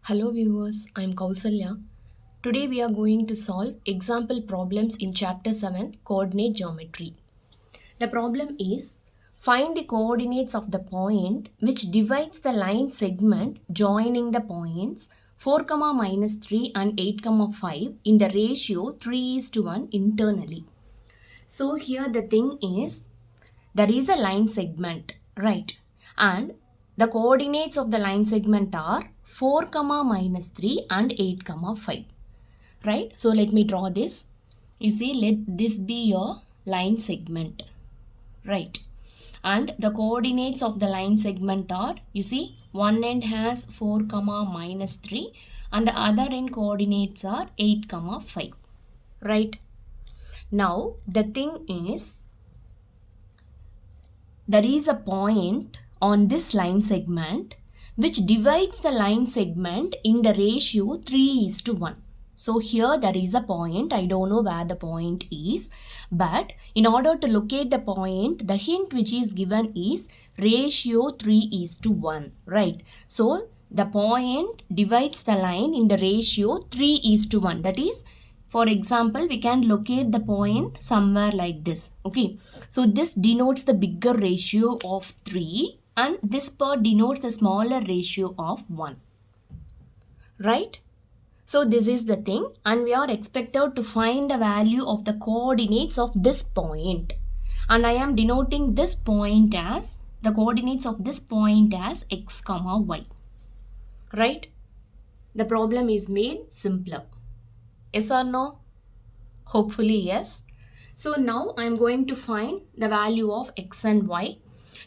Hello viewers, I am Kausalya. Today we are going to solve example problems in chapter 7 coordinate geometry. The problem is find the coordinates of the point which divides the line segment joining the points 4, minus 3 and 8, 5 in the ratio 3 is to 1 internally. So here the thing is there is a line segment, right? And the coordinates of the line segment are 4, minus 3 and 8, 5, right? So let me draw this. You see, let this be your line segment, right? And the coordinates of the line segment are, you see, one end has 4, minus 3 and the other end coordinates are 8, 5, right? Now, the thing is, there is a point on this line segment which divides the line segment in the ratio 3 is to 1. So here there is a point, I don't know where the point is, but in order to locate the point, the hint which is given is ratio 3 is to 1, right? So the point divides the line in the ratio 3 is to 1, that is, for example, we can locate the point somewhere like this. Okay. So this denotes the bigger ratio of 3 and this part denotes the smaller ratio of 1. Right? So this is the thing and we are expected to find the value of the coordinates of this point. And I am denoting this point as, the coordinates of this point as x, y. Right? The problem is made simpler. Yes or no? Hopefully yes. So now I am going to find the value of x and y.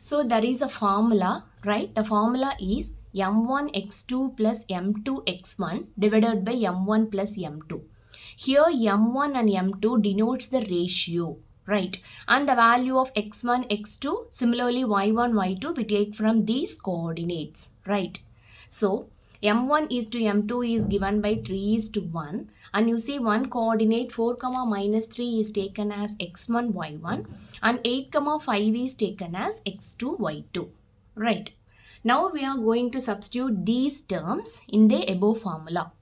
So there is a formula, right? The formula is m1 x2 plus m2 x1 divided by m1 plus m2. Here m1 and m2 denotes the ratio, right? And the value of x1, x2, similarly y1, y2 we take from these coordinates, right? So m1 is to m2 is given by 3 is to 1 and you see one coordinate 4, minus 3 is taken as x1, y1 and 8, 5 is taken as x2, y2, right? Now we are going to substitute these terms in the above formula,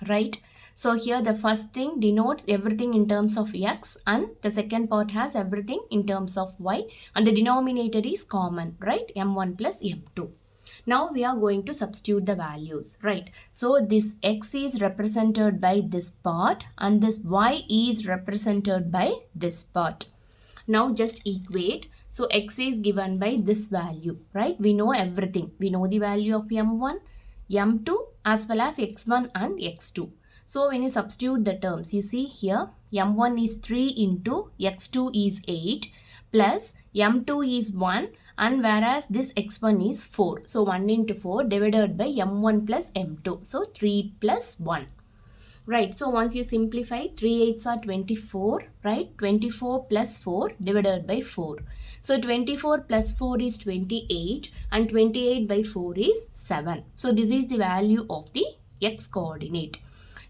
right? So here the first thing denotes everything in terms of x and the second part has everything in terms of y and the denominator is common, right? m1 plus m2. Now we are going to substitute the values, right? So this x is represented by this part and this y is represented by this part. Now just equate. So x is given by this value, right? We know everything. We know the value of m1, m2 as well as x1 and x2. So when you substitute the terms, you see here m1 is 3 into x2 is 8 plus m2 is 1 and whereas this x1 is 4. So 1 into 4 divided by m1 plus m2. So 3 plus 1. Right. So once you simplify, 3 8s are 24, right? 24 plus 4 divided by 4. So 24 plus 4 is 28 and 28 by 4 is 7. So this is the value of the x coordinate.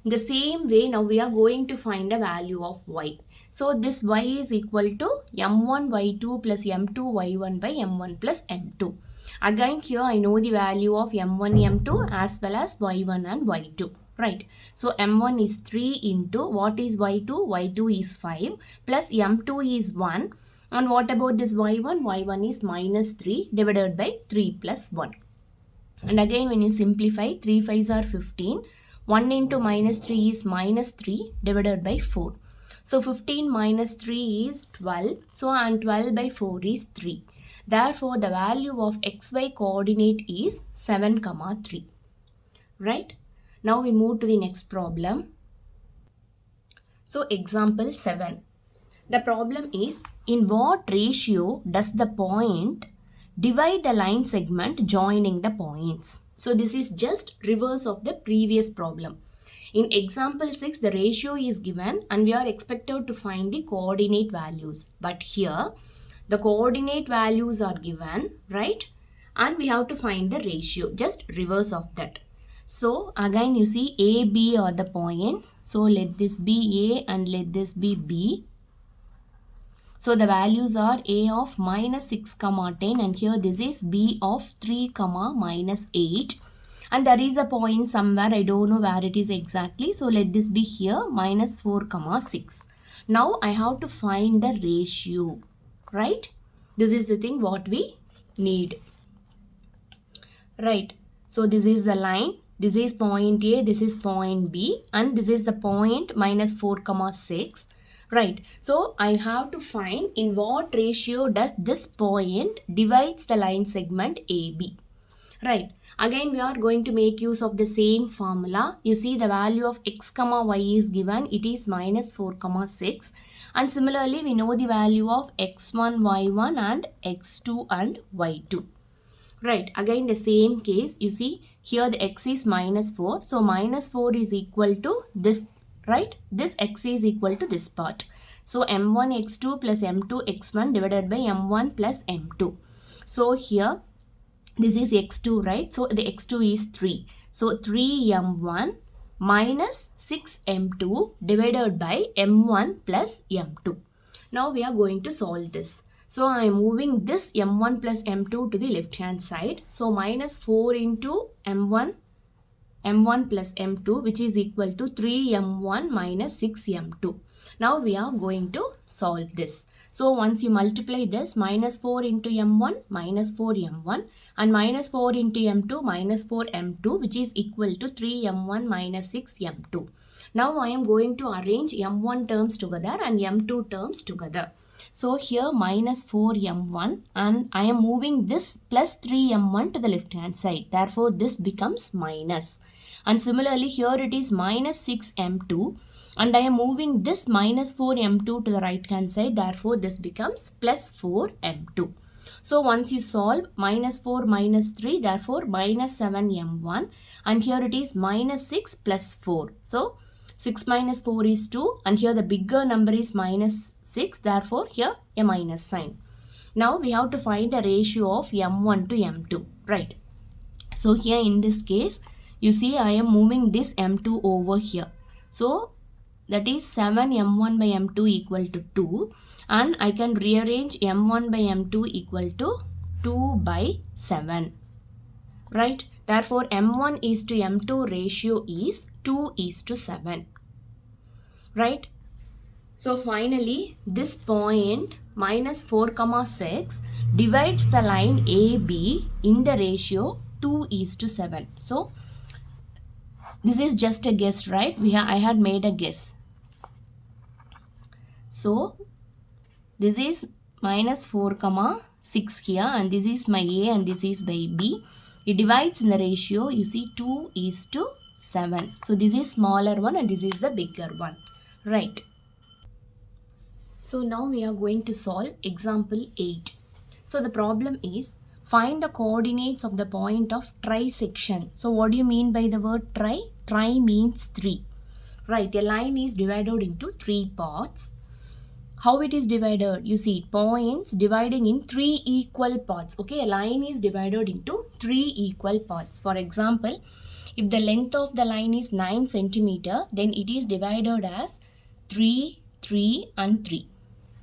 In the same way, now we are going to find the value of y. So this y is equal to m1 y2 plus m2 y1 by m1 plus m2. Again here I know the value of m1 m2 as well as y1 and y2. Right. So m1 is 3 into what is y2? y2 is 5 plus m2 is 1. And what about this y1? y1 is minus 3 divided by 3 plus 1. And again when you simplify, 3 5s are 15. 1 into minus 3 is minus 3 divided by 4. So 15 minus 3 is 12. So and 12 by 4 is 3. Therefore the value of xy coordinate is 7, 3. Right? Now we move to the next problem. So example 7. The problem is, in what ratio does the point divide the line segment joining the points? So this is just reverse of the previous problem. In example 6, the ratio is given and we are expected to find the coordinate values. But here, the coordinate values are given, right? And we have to find the ratio, just reverse of that. So again you see A, B are the points. So let this be A and let this be B. So the values are A of minus 6, 10 and here this is B of 3, minus 8. and there is a point somewhere, I don't know where it is exactly, so let this be here, minus 4 comma 6. Now I have to find the ratio, right? This is the thing what we need, right? So this is the line, this is point A, this is point B, and this is the point minus 4 comma 6, right? So I have to find in what ratio does this point divides the line segment AB, right? Again we are going to make use of the same formula. You see the value of x comma y is given, it is minus 4 comma 6, and similarly we know the value of x1 y1 and x2 and y2. Right, again the same case, you see here the x is minus 4. So minus 4 is equal to this, right? This x is equal to this part. So m1 x2 plus m2 x1 divided by m1 plus m2. So here this is x2, right? So the x2 is 3. So 3m1 minus 6m2 divided by m1 plus m2. Now we are going to solve this. So I am moving this m1 plus m2 to the left hand side. So minus 4 into m1 plus m2, which is equal to 3m1 minus 6m2. Now we are going to solve this. So once you multiply this, minus 4 into m1 minus 4m1 and minus 4 into m2 minus 4m2, which is equal to 3m1 minus 6m2. Now I am going to arrange m1 terms together and m2 terms together. So here minus 4m1, and I am moving this plus 3m1 to the left hand side. Therefore this becomes minus. And similarly here it is minus 6m2, and I am moving this minus 4m2 to the right hand side. Therefore this becomes plus 4m2. So once you solve minus 4 minus 3, therefore minus 7m1, and here it is minus 6 plus 4. So 6 minus 4 is 2, and here the bigger number is minus 6, therefore here a minus sign. Now we have to find the ratio of m1 to m2, right? So here in this case, you see I am moving this m2 over here. So that is 7m1 by m2 equal to 2, and I can rearrange m1 by m2 equal to 2 by 7, right? Therefore m1 is to m2 ratio is 2 is to 7, right? So finally this point minus 4 comma 6 divides the line AB in the ratio 2 is to 7. So this is just a guess, right? I had made a guess. So this is minus 4 comma 6 here, and this is my A and this is my B. It divides in the ratio, you see, 2 is to 7. So this is smaller one and this is the bigger one, right? So now we are going to solve example 8. So the problem is find the coordinates of the point of trisection. So what do you mean by the word tri? Tri means 3, right? A line is divided into 3 parts. How it is divided? You see points dividing in 3 equal parts. Okay, a line is divided into 3 equal parts. For example, if the length of the line is 9 centimeter, then it is divided as 3, 3 and 3.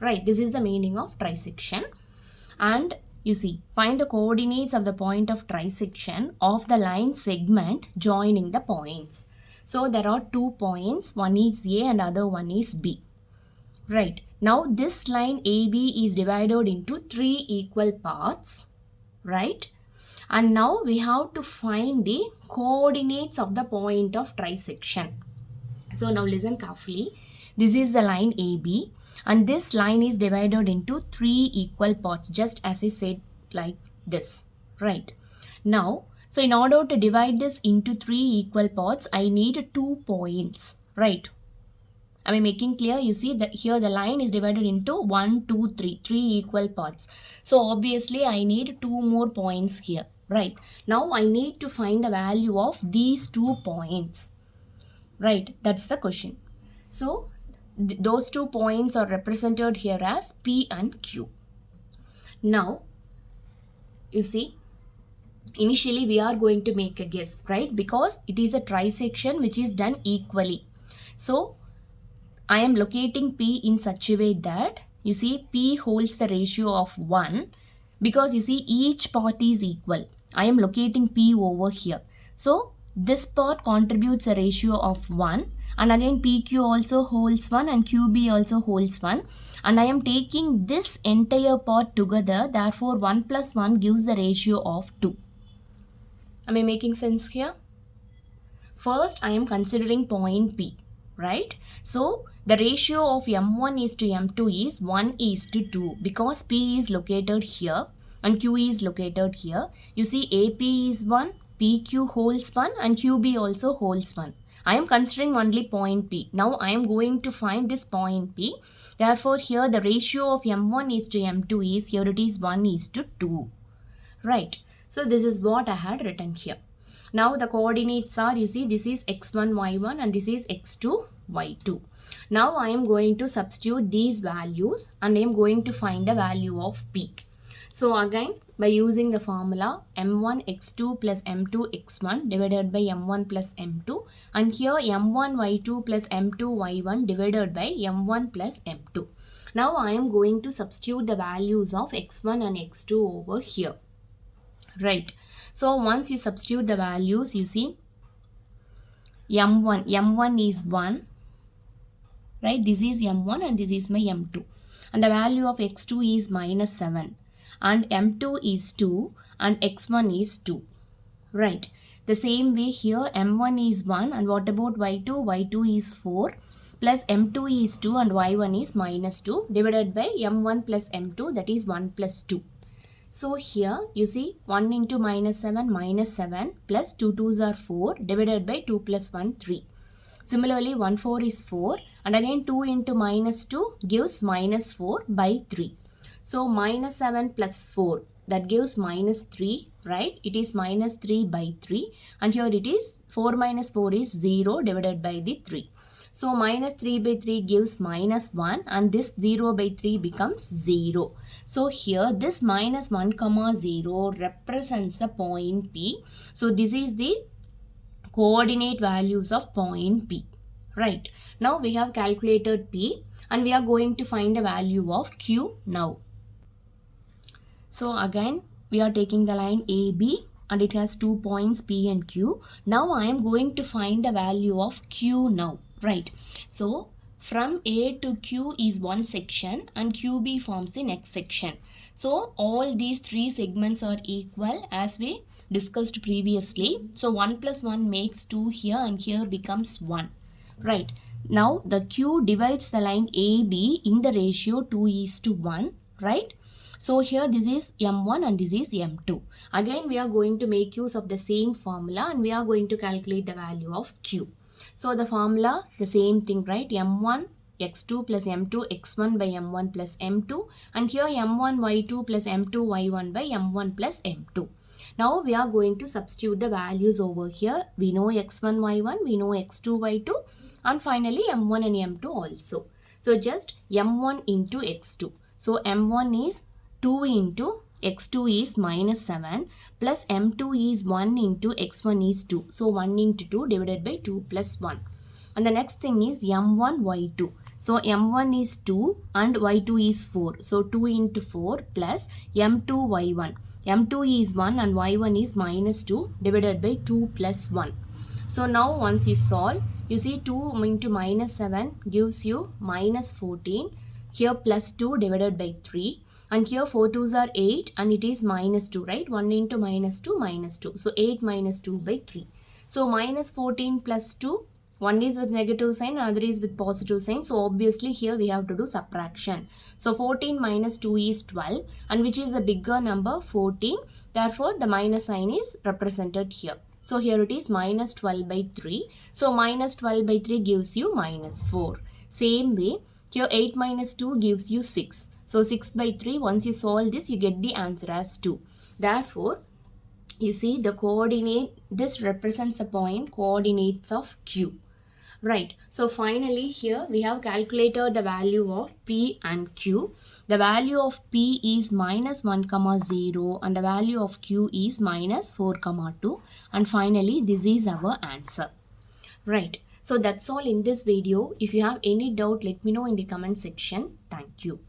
Right, this is the meaning of trisection. And you see, find the coordinates of the point of trisection of the line segment joining the points. So there are 2 points, one is A and other one is B. Right, now this line AB is divided into 3 equal parts, right? And now we have to find the coordinates of the point of trisection. So now listen carefully. This is the line AB, and this line is divided into 3 equal parts, just as I said, like this, right? Now, so in order to divide this into 3 equal parts, I need 2 points, right? Am I making clear? You see that here the line is divided into 1, 2, 3 equal parts. So obviously I need 2 more points here, right? Now I need to find the value of these 2 points, right? That's the question. So those 2 points are represented here as P and Q. Now, you see, initially we are going to make a guess, right? Because it is a trisection which is done equally. So I am locating P in such a way that, you see, P holds the ratio of 1 because you see each part is equal. I am locating P over here. So this part contributes a ratio of 1, and again PQ also holds 1 and QB also holds 1, and I am taking this entire part together, therefore 1 plus 1 gives the ratio of 2. Am I making sense here? First, I am considering point P, right? So, the ratio of M1 is to M2 is 1 is to 2 because P is located here and Q is located here. You see AP is 1, PQ holds 1 and QB also holds 1. I am considering only point P. Now, I am going to find this point P. Therefore, here the ratio of M1 is to M2 is, here it is 1 is to 2. Right. So, this is what I had written here. Now the coordinates are, you see, this is x1, y1 and this is x2, y2. Now I am going to substitute these values and I am going to find the value of P. So again, by using the formula m1 x2 plus m2 x1 divided by m1 plus m2, and here m1 y2 plus m2 y1 divided by m1 plus m2. Now I am going to substitute the values of x1 and x2 over here. Right. So once you substitute the values, you see m1 is 1, right? This is m1 and this is my m2. And the value of x2 is minus 7 and m2 is 2 and x1 is 2, right? The same way here m1 is 1 and what about y2? y2 is 4 plus m2 is 2 and y1 is minus 2 divided by m1 plus m2, that is 1 plus 2. So here you see 1 into minus 7 plus 2 2s are 4 divided by 2 plus 1 3. Similarly 1 4 is 4 and again 2 into minus 2 gives minus 4 by 3. So minus 7 plus 4, that gives minus 3, right? It is minus 3 by 3 and here it is 4 minus 4 is 0 divided by the 3. So minus 3 by 3 gives minus 1 and this 0 by 3 becomes 0. So here this minus 1 comma 0 represents a point P. So this is the coordinate values of point P. Right. Now we have calculated P and we are going to find the value of Q now. So again we are taking the line AB and it has 2 points P and Q. Now I am going to find the value of Q now. Right. So from A to Q is one section and QB forms the next section. So all these three segments are equal as we discussed previously. So 1 plus 1 makes 2 here and here becomes 1. Right. Now the Q divides the line AB in the ratio 2 is to 1. Right. So here this is M1 and this is M2. Again we are going to make use of the same formula and we are going to calculate the value of Q. So the formula, the same thing, right? M1 x2 plus m2 x1 by m1 plus m2 and here m1 y2 plus m2 y1 by m1 plus m2. Now we are going to substitute the values over here. We know x1 y1, we know x2 y2 and finally m1 and m2 also. So just m1 into x2. So m1 is 2 into x2 is minus 7 plus m2 is 1 into x1 is 2. So 1 into 2 divided by 2 plus 1. And the next thing is m1 y2. So m1 is 2 and y2 is 4. So 2 into 4 plus m2 y1. m2 is 1 and y1 is minus 2 divided by 2 plus 1. So now once you solve, you see 2 into minus 7 gives you minus 14. Here plus 2 divided by 3. And here 4 2s are 8 and it is minus 2, right? 1 into minus 2 minus 2. So 8 minus 2 by 3. So minus 14 plus 2. One is with negative sign, other is with positive sign. So obviously here we have to do subtraction. So 14 minus 2 is 12 and which is the bigger number 14. Therefore the minus sign is represented here. So here it is minus 12 by 3. So minus 12 by 3 gives you minus 4. Same way here 8 minus 2 gives you 6. So 6 by 3, once you solve this, you get the answer as 2. Therefore, you see the coordinate, this represents the point coordinates of Q. Right. So finally here we have calculated the value of P and Q. The value of P is minus 1 comma 0 and the value of Q is minus 4 comma 2. And finally this is our answer. Right. So that's all in this video. If you have any doubt, let me know in the comment section. Thank you.